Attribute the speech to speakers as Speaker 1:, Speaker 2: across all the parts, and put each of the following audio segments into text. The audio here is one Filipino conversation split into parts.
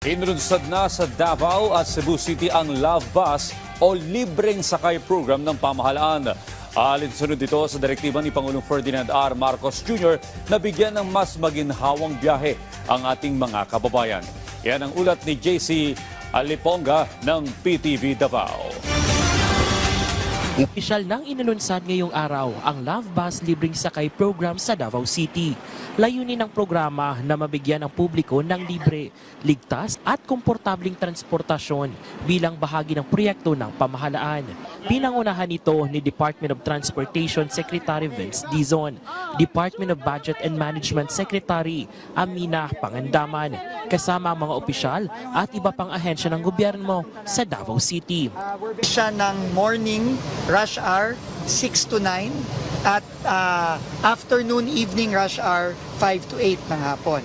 Speaker 1: Inunsad na sa Davao at Cebu City ang Love Bus o libreng sakay program ng pamahalaan. Alinsunod dito sa direktiba ni Pangulong Ferdinand R. Marcos Jr. na bigyan ng mas maginhawang biyahe ang ating mga kababayan. Yan ang ulat ni JC Aliponga ng PTV Davao.
Speaker 2: Opisyal nang inanunsad ngayong araw ang Love Bus libreng sakay program sa Davao City. Layunin ng programa na mabigyan ang publiko ng libre, ligtas at komportabling transportasyon bilang bahagi ng proyekto ng pamahalaan. Pinangunahan ito ni Department of Transportation Secretary Vince Dizon, Department of Budget and Management Secretary Amina Pangandaman, kasama ang mga opisyal at iba pang ahensya ng gobyerno sa Davao City.
Speaker 3: Siya ng morning rush hour 6 to 9 at afternoon evening rush hour 5 to 8 ng hapon.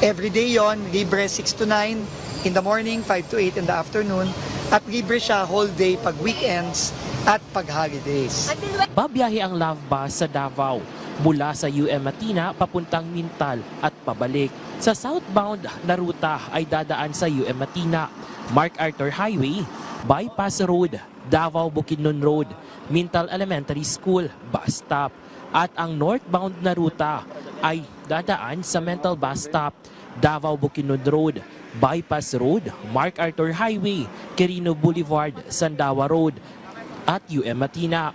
Speaker 3: Every day yon, libre 6 to 9 in the morning, 5 to 8 in the afternoon, at libre siya whole day pag weekends at pag holidays.
Speaker 2: Babiyahe ang Love Bus sa Davao mula sa UM Matina papuntang Mintal at pabalik. Sa southbound na ruta ay dadaan sa UM Matina, MacArthur Highway, Bypass Road, Davao Bukidnon Road, Mintal Elementary School, bus stop. At ang northbound na ruta ay dadaan sa Mental Bus Stop, Davao Bukidnon Road, Bypass Road, MacArthur Highway, Quirino Boulevard, Sandawa Road at UM Matina.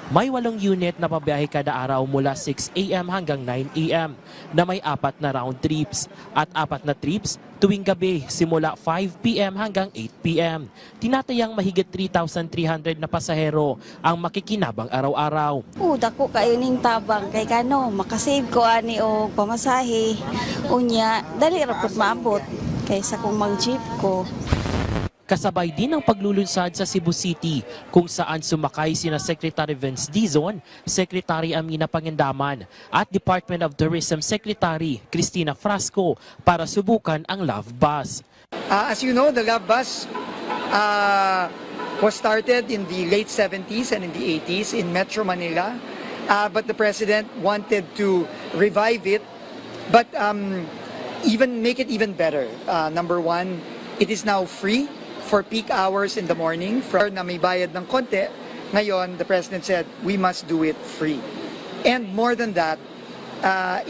Speaker 2: May 8 unit na pabiyahe kada araw mula 6 a.m. hanggang 9 a.m. na may 4 na round trips at 4 na trips tuwing gabi simula 5 p.m. hanggang 8 p.m. Tinatayang mahigit 3,300 na pasahero ang makikinabang araw-araw.
Speaker 4: Dako kayo ning tabang kay kano makasave ko ani og pamasahe. Unya dali ra pud maabot kaysa kung mag-jeep ko.
Speaker 2: Kasabay din ang paglulunsad sa Cebu City kung saan sumakay sina Secretary Vince Dizon, Secretary Amina Pangandaman at Department of Tourism Secretary Cristina Frasco para subukan ang Love Bus.
Speaker 3: As you know, the Love Bus was started in the late 70s and in the 80s in Metro Manila. But the President wanted to revive it, but even make it even better. Number one, it is now free for peak hours in the morning. For na may bayad ng konti, ngayon the President said we must do it free. And more than that,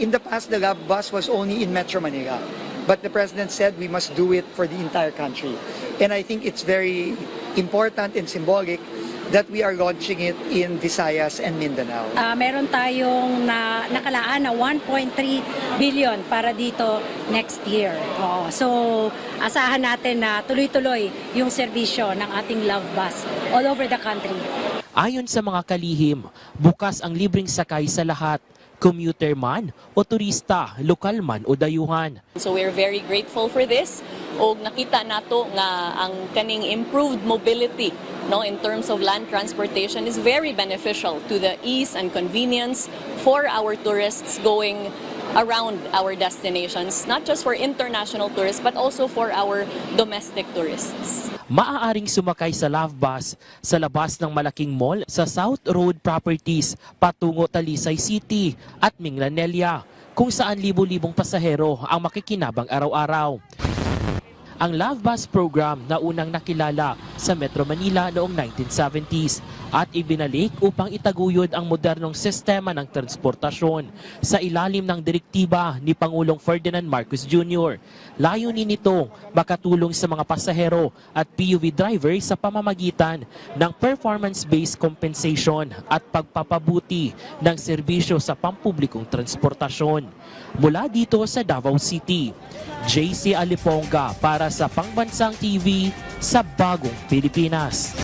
Speaker 3: in the past the Love Bus was only in Metro Manila. But the President said we must do it for the entire country. And I think it's very important and symbolic that we are launching it in Visayas and Mindanao.
Speaker 5: Meron tayong nakalaan na 1.3 billion para dito next year. So asahan natin na tuloy-tuloy yung serbisyo ng ating Love Bus all over the country.
Speaker 2: Ayon sa mga kalihim, bukas ang libreng sakay sa lahat, commuter man o turista, lokal man o dayuhan.
Speaker 6: So we're very grateful for this. O nakita nato nga ang kaning improved mobility in terms of land transportation is very beneficial to the ease and convenience for our tourists going around our destinations, not just for international tourists but also for our domestic tourists.
Speaker 2: Maaaring sumakay sa Love Bus sa labas ng malaking mall sa South Road Properties patungo Talisay City at Minglanilla, kung saan libo-libong pasahero ang makikinabang araw-araw. Ang Love Bus program na unang nakilala sa Metro Manila noong 1970s at ibinalik upang itaguyod ang modernong sistema ng transportasyon sa ilalim ng direktiba ni Pangulong Ferdinand Marcos Jr. Layunin nitong makatulong sa mga pasahero at PUV driver sa pamamagitan ng performance-based compensation at pagpapabuti ng serbisyo sa pampublikong transportasyon. Mula dito sa Davao City, JC Aliponga para sa Pangbansang TV sa Bagong Pilipinas.